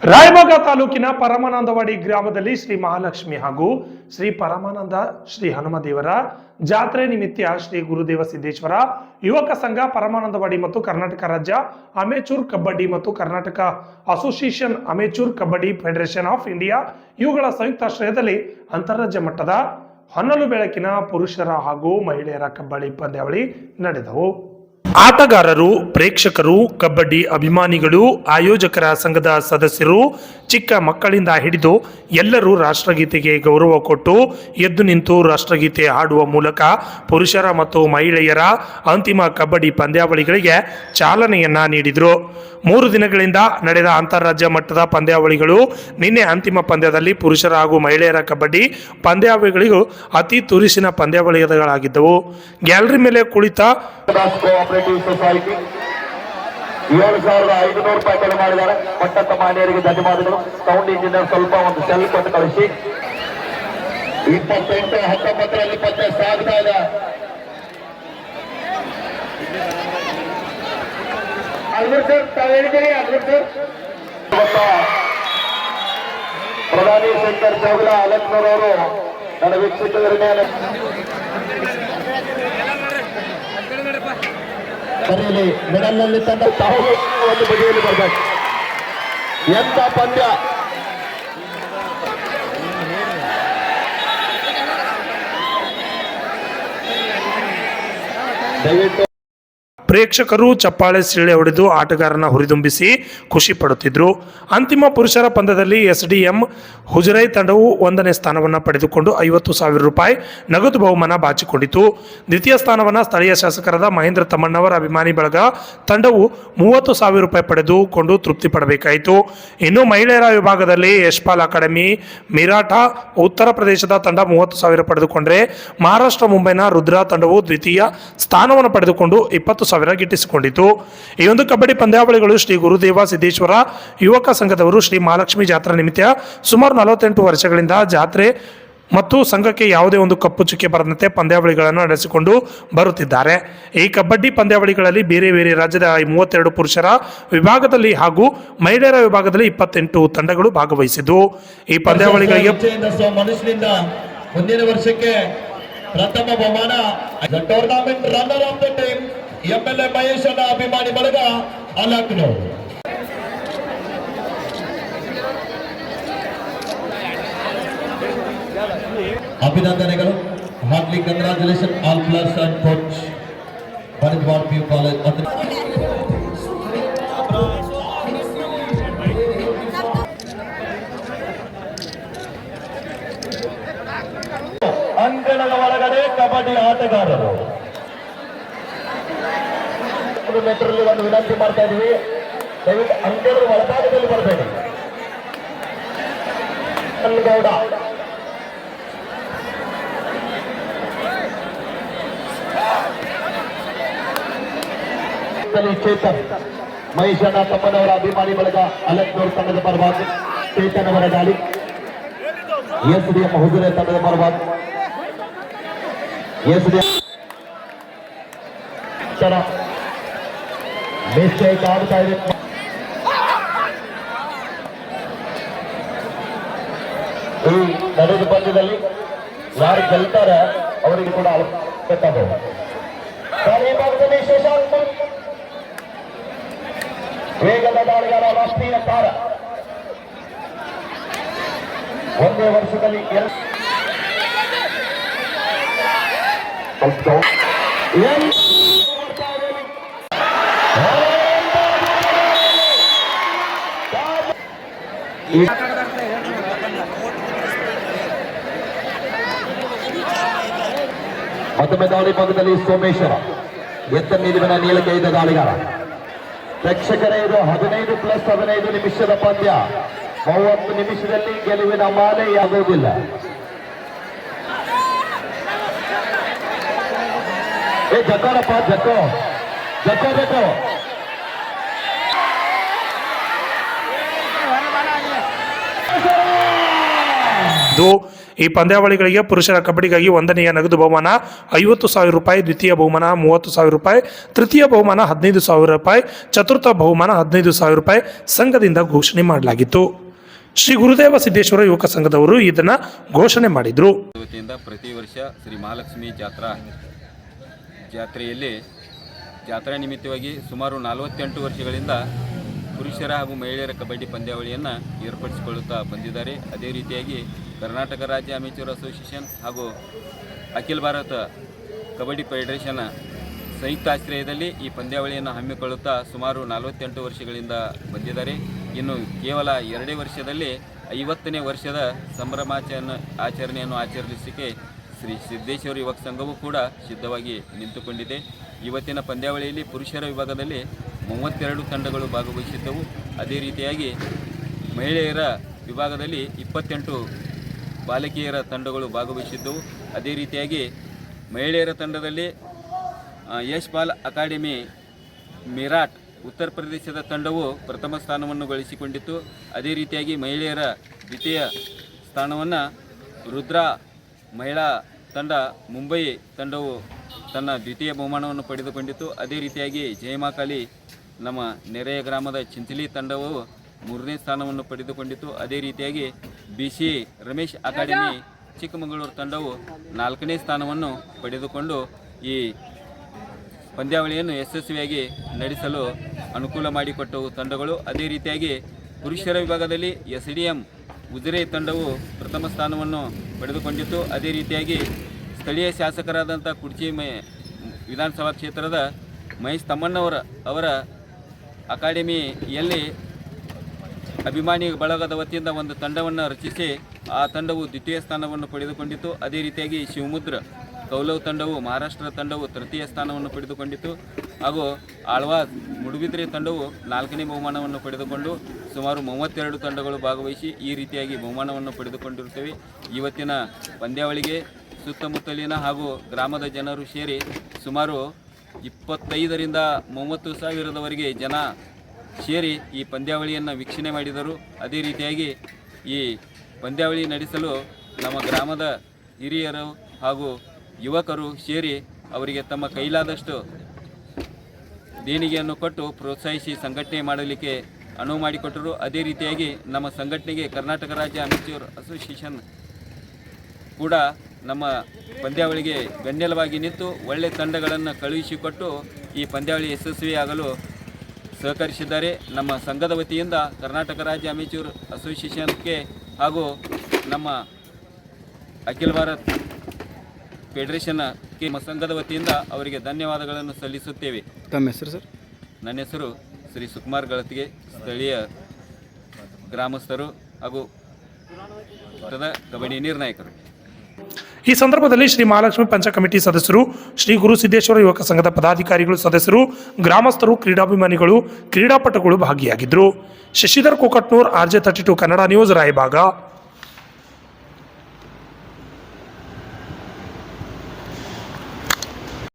ರಾಯಬಾಗ ತಾಲೂಕಿನ ಪರಮಾನಂದವಾಡಿ ಗ್ರಾಮದಲ್ಲಿ ಶ್ರೀ ಮಹಾಲಕ್ಷ್ಮಿ ಹಾಗೂ ಶ್ರೀ ಪರಮಾನಂದ ಶ್ರೀ ಹನುಮದೇವರ ಜಾತ್ರೆ ನಿಮಿತ್ತ ಶ್ರೀ ಗುರುದೇವ ಸಿದ್ದೇಶ್ವರ ಯುವಕ ಸಂಘ ಪರಮಾನಂದವಾಡಿ ಮತ್ತು ಕರ್ನಾಟಕ ರಾಜ್ಯ ಅಮೆಚೂರ್ ಕಬಡ್ಡಿ ಮತ್ತು Karnataka association amateur kabaddi federation of India ಇವುಗಳ ಸಂಯುಕ್ತಾಶ್ರಯದಲ್ಲಿ ಅಂತಾರಾಜ್ಯ ಮಟ್ಟದ ಹೊನಲು ಬೆಳಕಿನ ಪುರುಷರ ಹಾಗೂ ಮಹಿಳೆಯರ ಕಬಡ್ಡಿ ಪಂದ್ಯಾವಳಿ ನಡೆದವು. ಆಟಗಾರರು, ಪ್ರೇಕ್ಷಕರು, ಕಬಡ್ಡಿ ಅಭಿಮಾನಿಗಳು, ಆಯೋಜಕರ ಸಂಘದ ಸದಸ್ಯರು, ಚಿಕ್ಕ ಮಕ್ಕಳಿಂದ ಹಿಡಿದು ಎಲ್ಲರೂ ರಾಷ್ಟ್ರಗೀತೆಗೆ ಗೌರವ ಕೊಟ್ಟು ಎದ್ದು ನಿಂತು ರಾಷ್ಟ್ರಗೀತೆ ಹಾಡುವ ಮೂಲಕ ಪುರುಷರ ಮತ್ತು ಮಹಿಳೆಯರ ಅಂತಿಮ ಕಬಡ್ಡಿ ಪಂದ್ಯಾವಳಿಗಳಿಗೆ ಚಾಲನೆಯನ್ನ ನೀಡಿದರು. 3 ದಿನಗಳಿಂದ ನಡೆದ ಅಂತಾರಾಜ್ಯ ಮಟ್ಟದ ಪಂದ್ಯಾವಳಿಗಳು ನಿನ್ನೆ ಅಂತಿಮ ಪಂದ್ಯದಲ್ಲಿ ಪುರುಷರ ಹಾಗೂ ಮಹಿಳೆಯರ ಕಬಡ್ಡಿ ಪಂದ್ಯಾವಳಿಗಳಿಗೂ ಅತಿ ತುರುಸಿನ ಪಂದ್ಯಾವಳಿಗಳಾಗಿದ್ದವು. ಗ್ಯಾಲರಿ ಮೇಲೆ ಕುಳಿತ ಸೊಸೈಟಿ 7,500 ರೂಪಾಯಿ ಕೊಲೆ ಮಾಡಿದ್ದಾರೆ. ಪಟ್ಟಂತ ಮಾನ್ಯರಿಗೆ ಧನ್ಯವಾದಗಳು. ಸೌಂಡ್ ಇಂಜಿನಿಯರ್ ಸ್ವಲ್ಪ ಒಂದು ಸೆಲ್ ಕೊಟ್ಟು ಕಳಿಸಿ. 28-19 ಪಂದ್ಯ ಸಾಗ್ತಾ ಇದೆ. ಪ್ರಧಾನಿ ಶಂಕರ್ ಚೌಗಲ ಅಲಕ್ನೂರ್ ಅವರು ನನ್ನ ವೀಕ್ಷಕರ ಮೇಲೆ ಸರಿಯಲ್ಲಿ ಮೆಡಲ್ನಲ್ಲಿ ತಂದ ತಾವು ಒಂದು ಬದಿಯಲ್ಲಿ ಬರಬೇಕು. ಎಂತ ಪಂದ್ಯ! ದಯವಿಟ್ಟು ಪ್ರೇಕ್ಷಕರು ಚಪ್ಪಾಳೆ ಸಿಳ್ಳೆ ಹೊಡೆದು ಆಟಗಾರನ ಹುರಿದುಂಬಿಸಿ ಖುಷಿ ಪಡುತ್ತಿದ್ದರು. ಅಂತಿಮ ಪುರುಷರ ಪಂದ್ಯದಲ್ಲಿ ಎಸ್ಡಿಎಂ ಹುಜರೈ ತಂಡವು 1ನೇ ಸ್ಥಾನವನ್ನು ಪಡೆದುಕೊಂಡು 50,000 ರೂಪಾಯಿ ನಗದು ಬಹುಮಾನ ಬಾಚಿಕೊಂಡಿತು. ದ್ವಿತೀಯ ಸ್ಥಾನವನ್ನು ಸ್ಥಳೀಯ ಶಾಸಕರಾದ ಮಹೇಂದ್ರ ತಮ್ಮಣ್ಣವರ ಅಭಿಮಾನಿ ಬಳಗ ತಂಡವು 30,000 ರೂಪಾಯಿ ಪಡೆದುಕೊಂಡು ತೃಪ್ತಿ ಪಡಬೇಕಾಯಿತು. ಇನ್ನು ಮಹಿಳೆಯರ ವಿಭಾಗದಲ್ಲಿ ಯಶ್ಪಾಲ್ ಅಕಾಡೆಮಿ ಮಿರಾಠ ಉತ್ತರ ಪ್ರದೇಶದ ತಂಡ 30,000 ಪಡೆದುಕೊಂಡರೆ ಮಹಾರಾಷ್ಟ್ರ ಮುಂಬೈನ ರುದ್ರಾ ತಂಡವು ದ್ವಿತೀಯ ಸ್ಥಾನವನ್ನು ಪಡೆದುಕೊಂಡು 20,000 ಗಿಟ್ಟಿಸಿಕೊಂಡಿತು. ಈ ಒಂದು ಕಬಡ್ಡಿ ಪಂದ್ಯಾವಳಿಗಳು ಶ್ರೀ ಗುರುದೇವ ಸಿದ್ದೇಶ್ವರ ಯುವಕ ಸಂಘದವರು ಶ್ರೀ ಮಹಾಲಕ್ಷ್ಮಿ ಜಾತ್ರಾ ನಿಮಿತ್ತ ಸುಮಾರು 48 ವರ್ಷಗಳಿಂದ ಜಾತ್ರೆ ಮತ್ತು ಸಂಘಕ್ಕೆ ಯಾವುದೇ ಒಂದು ಕಪ್ಪು ಚುಕ್ಕೆ ಬರದಂತೆ ಪಂದ್ಯಾವಳಿಗಳನ್ನು ನಡೆಸಿಕೊಂಡು ಬರುತ್ತಿದ್ದಾರೆ. ಈ ಕಬಡ್ಡಿ ಪಂದ್ಯಾವಳಿಗಳಲ್ಲಿ ಬೇರೆ ಬೇರೆ ರಾಜ್ಯದ 32 ಪುರುಷರ ವಿಭಾಗದಲ್ಲಿ ಹಾಗೂ ಮಹಿಳೆಯರ ವಿಭಾಗದಲ್ಲಿ 28 ತಂಡಗಳು ಭಾಗವಹಿಸಿದ್ದು ಈ ಪಂದ್ಯಾವಳಿಗಳಿಗೆ ಮುಂದಿನ ವರ್ಷಕ್ಕೆ ಪ್ರಥಮ ಬಹುಮಾನ tournament runner up the team MLA ಮಹೇಶನ ಅಭಿಮಾನಿ ಬಳಗ ಅಲಕ್ನೂರ್. ಅಭಿನಂದನೆಗಳು. Heartly congratulation all players and coach Banajwad PU college. ಅಂಗಣದ ಒಳಗಡೆ ಕಬಡ್ಡಿ ಆಟಗಾರರು ಮೆಟ್ರಲ್ಲಿ ಒಂದು ವಿನಂತಿ ಮಾಡ್ತಾ ಇದೀವಿ. ದಯವಿಟ್ಟು ಅಂಗಣದ ಒಳಭಾಗದಲ್ಲಿ ಬರಬೇಡಿ. ಗೌಡ ಚೇತನ್ ಮಹೇಶನ ತಮ್ಮನವರ ಅಭಿಮಾನಿ ಬಳಗ ಅಲಕ್ನೂರ್ ತಂಡದ ಪರವಾಗಿ ಚೇತನ್ ಅವರ ದಾಳಿ. SDM ಹುಜುರೆ ತಂಡದ ಪರವಾಗಿ SDM ಮಿಸ್ಟೇಕ್ ಆಗ್ತಾ ಇದೆ. ಈ ನಡೆದ ಪಂದ್ಯದಲ್ಲಿ ಯಾರು ಗೆಲ್ತಾರೆ ಅವರಿಗೆ ಕೂಡ ಬೇಕಾಗಬಹುದು. ಈ ಭಾಗದಲ್ಲಿ ಶಶಾಂಕ್ ವೇಗದ ದಾಳಿಗಾರ, ರಾಷ್ಟ್ರೀಯ ತಾರ, ಒಂದೇ ವರ್ಷದಲ್ಲಿ ಮತ್ತೊಮ್ಮೆ ದಾಳಿ ಭಾಗದಲ್ಲಿ ಸೋಮೇಶ್ವರ ಎತ್ತ ನಿಲುವಿನ ನೀಲಕೈದ ದಾಳಿಗಾರ. ಪ್ರೇಕ್ಷಕರೇ, ಇದು 15+15 ನಿಮಿಷದ ಪಂದ್ಯ. 30 ನಿಮಿಷದಲ್ಲಿ ಗೆಲುವಿನ ಮಾಲೆಯಾಗುವುದಿಲ್ಲ. ಜಕ್ಕೋರಪ್ಪ, ಜಕ್ಕೋ ಬೇಕು. ಈ ಪಂದ್ಯಾವಳಿಗಳಿಗೆ ಪುರುಷರ ಕಬಡ್ಡಿಗಾಗಿ 1ನೇಯ ನಗದು ಬಹುಮಾನ 50,000 ರೂಪಾಯಿ, ದ್ವಿತೀಯ ಬಹುಮಾನ 30,000 ರೂಪಾಯಿ, ತೃತೀಯ ಬಹುಮಾನ 15,000 ರೂಪಾಯಿ, ಚತುರ್ಥ ಬಹುಮಾನ 15,000 ರೂಪಾಯಿ ಸಂಘದಿಂದ ಘೋಷಣೆ ಮಾಡಲಾಗಿತ್ತು. ಶ್ರೀ ಗುರುದೇವ ಸಿದ್ದೇಶ್ವರ ಯುವಕ ಸಂಘದವರು ಇದನ್ನ ಘೋಷಣೆ ಮಾಡಿದ್ರು. ವತಿಯಿಂದ ಪ್ರತಿ ವರ್ಷ ಶ್ರೀ ಮಹಾಲಕ್ಷ್ಮಿ ಜಾತ್ರೆಯಲ್ಲಿ ಜಾತ್ರಾ ನಿಮಿತ್ತವಾಗಿ ಸುಮಾರು 48 ವರ್ಷಗಳಿಂದ ಪುರುಷರ ಹಾಗೂ ಮಹಿಳೆಯರ ಕಬಡ್ಡಿ ಪಂದ್ಯಾವಳಿಯನ್ನು ಏರ್ಪಡಿಸಿಕೊಳ್ಳುತ್ತಾ ಬಂದಿದ್ದಾರೆ. ಅದೇ ರೀತಿಯಾಗಿ ಕರ್ನಾಟಕ ರಾಜ್ಯ ಅಮೇಚೂರ್ ಅಸೋಸಿಯೇಷನ್ ಹಾಗೂ ಅಖಿಲ ಭಾರತ ಕಬಡ್ಡಿ ಫೆಡರೇಷನ್ ಸಂಯುಕ್ತ ಆಶ್ರಯದಲ್ಲಿ ಈ ಪಂದ್ಯಾವಳಿಯನ್ನು ಹಮ್ಮಿಕೊಳ್ಳುತ್ತಾ ಸುಮಾರು 48 ವರ್ಷಗಳಿಂದ ಬಂದಿದ್ದಾರೆ. ಇನ್ನು ಕೇವಲ 2 ವರ್ಷದಲ್ಲಿ 50ನೇ ವರ್ಷದ ಆಚರಣೆಯನ್ನು ಆಚರಿಸಲಿಕ್ಕೆ ಶ್ರೀ ಸಿದ್ದೇಶ್ವರ ಯುವಕ ಸಂಘವೂ ಕೂಡ ಸಿದ್ಧವಾಗಿ ನಿಂತುಕೊಂಡಿದೆ. ಇವತ್ತಿನ ಪಂದ್ಯಾವಳಿಯಲ್ಲಿ ಪುರುಷರ ವಿಭಾಗದಲ್ಲಿ 32 ತಂಡಗಳು ಭಾಗವಹಿಸಿದ್ದವು. ಅದೇ ರೀತಿಯಾಗಿ ಮಹಿಳೆಯರ ವಿಭಾಗದಲ್ಲಿ 28 ಬಾಲಕಿಯರ ತಂಡಗಳು ಭಾಗವಹಿಸಿದ್ದವು. ಅದೇ ರೀತಿಯಾಗಿ ಮಹಿಳೆಯರ ತಂಡದಲ್ಲಿ ಯಶ್ಪಾಲ್ ಅಕಾಡೆಮಿ ಮೀರಾಟ್ ಉತ್ತರ ಪ್ರದೇಶದ ತಂಡವು ಪ್ರಥಮ ಸ್ಥಾನವನ್ನು ಗಳಿಸಿಕೊಂಡಿತ್ತು. ಅದೇ ರೀತಿಯಾಗಿ ಮಹಿಳೆಯರ ದ್ವಿತೀಯ ಸ್ಥಾನವನ್ನು ರುದ್ರಾ ಮಹಿಳಾ ತಂಡ ಮುಂಬೈ ತಂಡವು ತನ್ನ ದ್ವಿತೀಯ ಬಹುಮಾನವನ್ನು ಪಡೆದುಕೊಂಡಿತು. ಅದೇ ರೀತಿಯಾಗಿ ಜಯಮಾಕಾಲಿ ನಮ್ಮ ನೆರೆಯ ಗ್ರಾಮದ ಚಿಂಚಲಿ ತಂಡವು 3ನೇ ಸ್ಥಾನವನ್ನು ಪಡೆದುಕೊಂಡಿತು. ಅದೇ ರೀತಿಯಾಗಿ BC ರಮೇಶ್ ಅಕಾಡೆಮಿ ಚಿಕ್ಕಮಗಳೂರು ತಂಡವು 4ನೇ ಸ್ಥಾನವನ್ನು ಪಡೆದುಕೊಂಡು ಈ ಪಂದ್ಯಾವಳಿಯನ್ನು ಯಶಸ್ವಿಯಾಗಿ ನಡೆಸಲು ಅನುಕೂಲ ಮಾಡಿಕೊಟ್ಟವು ತಂಡಗಳು. ಅದೇ ರೀತಿಯಾಗಿ ಪುರುಷರ ವಿಭಾಗದಲ್ಲಿ SDM ಉಜಿರೆ ತಂಡವು ಪ್ರಥಮ ಸ್ಥಾನವನ್ನು ಪಡೆದುಕೊಂಡಿತ್ತು. ಅದೇ ರೀತಿಯಾಗಿ ಸ್ಥಳೀಯ ಶಾಸಕರಾದಂಥ ಕುರ್ಚಿ ವಿಧಾನಸಭಾ ಕ್ಷೇತ್ರದ ಮಹೇಶ್ ಅವರ ಅಕಾಡೆಮಿಯಲ್ಲಿ ಅಭಿಮಾನಿ ಬಳಗದ ವತಿಯಿಂದ ಒಂದು ತಂಡವನ್ನು ರಚಿಸಿ ಆ ತಂಡವು ದ್ವಿತೀಯ ಸ್ಥಾನವನ್ನು ಪಡೆದುಕೊಂಡಿತು. ಅದೇ ರೀತಿಯಾಗಿ ಶಿವಮುದ್ರ ಕೌಲವ್ ತಂಡವು ಮಹಾರಾಷ್ಟ್ರ ತಂಡವು ತೃತೀಯ ಸ್ಥಾನವನ್ನು ಪಡೆದುಕೊಂಡಿತು. ಹಾಗೂ ಆಳ್ವಾಸ್ ಮುಡುಬಿದ್ರೆ ತಂಡವು 4ನೇ ಬಹುಮಾನವನ್ನು ಪಡೆದುಕೊಂಡು ಸುಮಾರು 32 ತಂಡಗಳು ಭಾಗವಹಿಸಿ ಈ ರೀತಿಯಾಗಿ ಬಹುಮಾನವನ್ನು ಪಡೆದುಕೊಂಡಿರುತ್ತವೆ. ಇವತ್ತಿನ ಪಂದ್ಯಾವಳಿಗೆ ಸುತ್ತಮುತ್ತಲಿನ ಹಾಗೂ ಗ್ರಾಮದ ಜನರು ಸೇರಿ ಸುಮಾರು 25ರಿಂದ 30 ಸಾವಿರದವರೆಗೆ ಜನ ಸೇರಿ ಈ ಪಂದ್ಯಾವಳಿಯನ್ನು ವೀಕ್ಷಣೆ ಮಾಡಿದರು. ಅದೇ ರೀತಿಯಾಗಿ ಈ ಪಂದ್ಯಾವಳಿ ನಡೆಸಲು ನಮ್ಮ ಗ್ರಾಮದ ಹಿರಿಯರು ಹಾಗೂ ಯುವಕರು ಸೇರಿ ಅವರಿಗೆ ತಮ್ಮ ಕೈಲಾದಷ್ಟು ದೇಣಿಗೆಯನ್ನು ಕೊಟ್ಟು ಪ್ರೋತ್ಸಾಹಿಸಿ ಸಂಘಟನೆ ಮಾಡಲಿಕ್ಕೆ ಅನುವು ಮಾಡಿಕೊಟ್ಟರು. ಅದೇ ರೀತಿಯಾಗಿ ನಮ್ಮ ಸಂಘಟನೆಗೆ ಕರ್ನಾಟಕ ರಾಜ್ಯ ಅಮೇಚೂರ್ ಅಸೋಸಿಯೇಷನ್ ಕೂಡ ನಮ್ಮ ಪಂದ್ಯಾವಳಿಗೆ ಬೆನ್ನೆಲುಬಾಗಿ ನಿಂತು ಒಳ್ಳೆಯ ತಂಡಗಳನ್ನು ಕಳುಹಿಸಿಕೊಟ್ಟು ಈ ಪಂದ್ಯಾವಳಿ ಯಶಸ್ವಿಯಾಗಲು ಸಹಕರಿಸಿದ್ದಾರೆ. ನಮ್ಮ ಸಂಘದ ವತಿಯಿಂದ ಕರ್ನಾಟಕ ರಾಜ್ಯ ಅಮೇಚೂರ್ ಅಸೋಸಿಯೇಷನ್ಗೆ ಹಾಗೂ ನಮ್ಮ ಅಖಿಲ ಭಾರತ್ ಫೆಡರೇಷನ್ಗೆ ನಮ್ಮ ಸಂಘದ ವತಿಯಿಂದ ಅವರಿಗೆ ಧನ್ಯವಾದಗಳನ್ನು ಸಲ್ಲಿಸುತ್ತೇವೆ. ತಮ್ಮ ಹೆಸರು ಸರ್? ನನ್ನ ಹೆಸರು ಶ್ರೀ ಸುಕುಮಾರ್ ಗಳತಿಗೆ, ಸ್ಥಳೀಯ ಗ್ರಾಮಸ್ಥರು ಹಾಗೂ ಕಬಡ್ಡಿ ನಿರ್ಣಾಯಕರು. ಈ ಸಂದರ್ಭದಲ್ಲಿ ಶ್ರೀ ಮಹಾಲಕ್ಷ್ಮಿ ಪಂಚ ಕಮಿಟಿ ಸದಸ್ಯರು, ಶ್ರೀ ಗುರು ಸಿದ್ದೇಶ್ವರ ಯುವಕ ಸಂಘದ ಪದಾಧಿಕಾರಿಗಳು, ಸದಸ್ಯರು, ಗ್ರಾಮಸ್ಥರು, ಕ್ರೀಡಾಭಿಮಾನಿಗಳು, ಕ್ರೀಡಾಪಟುಗಳು ಭಾಗಿಯಾಗಿದ್ದರು. Shashidhar Kokatnur, RJ32 Kannada news, Raybag.